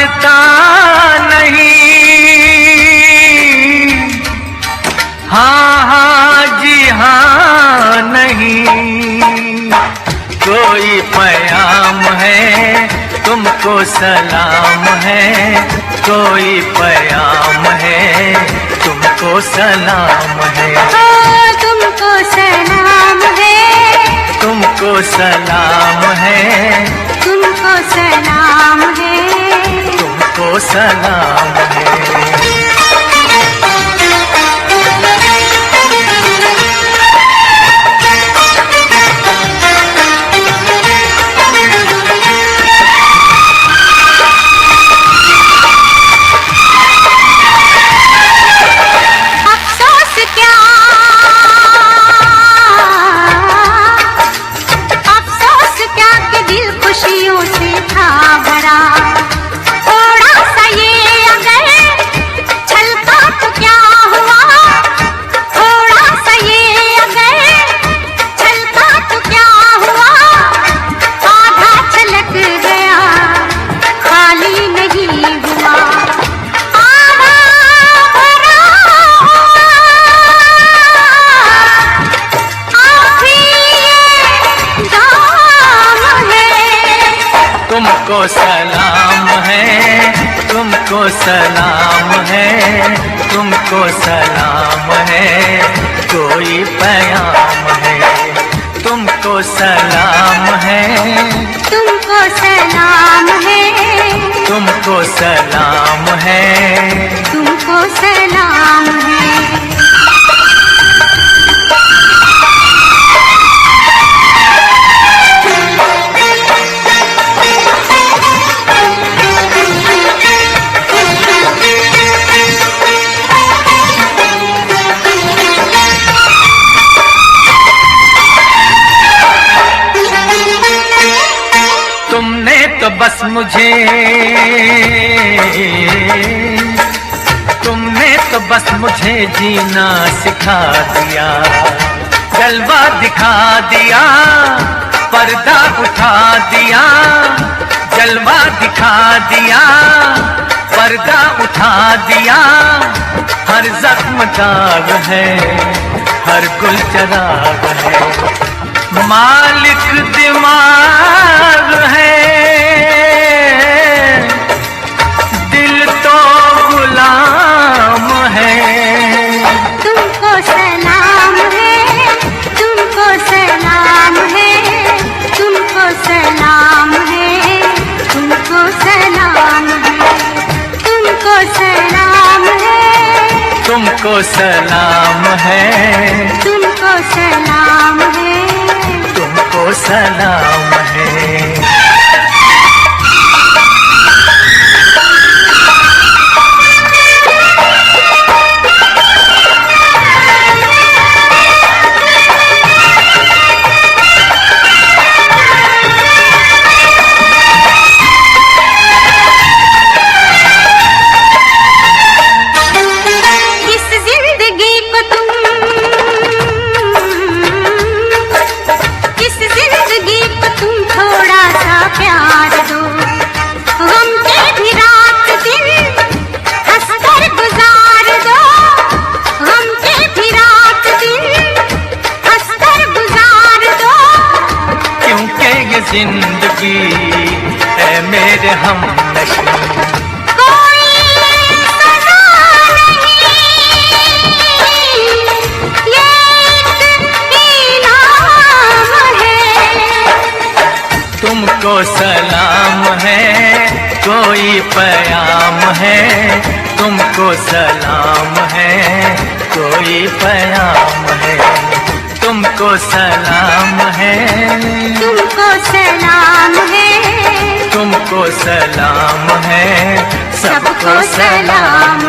हारता नहीं, हाँ हाँ जी हाँ नहीं। कोई पैगाम है तुमको सलाम है, कोई पैगाम है तुमको सलाम है। तुमको सलाम है, तुमको सलाम है, तुमको सलाम है, तुमको सलाम है। तुमको सलाम है, तुमको सलाम है, तुमको सलाम है, कोई पैगाम है। तुमको सलाम है, तुमको सलाम है, तुमको सलाम है, तुमको सलाम है। तुमने तो बस मुझे, तुमने तो बस मुझे जीना सिखा दिया, जलवा दिखा दिया, पर्दा उठा दिया, जलवा दिखा दिया, पर्दा उठा दिया। हर जख्म दाग है, हर गुल चराग है, मालिक दिमाग है, दिल तो गुलाम है। तुमको सलाम है, तुमको सलाम है, तुमको सलाम है, तुमको सलाम है, तुमको सलाम है, तुमको सलाम है, तुमको सलाम है, तुमको सलाम है। जिंदगी है मेरे हमनशी, कोई सजा नहीं, ये इनाम है। तुमको सलाम है, कोई पैगाम है, तुमको सलाम है, कोई पैगाम है। तुमको सलाम है, तुमको सलाम है, तुमको सलाम है, सबको सलाम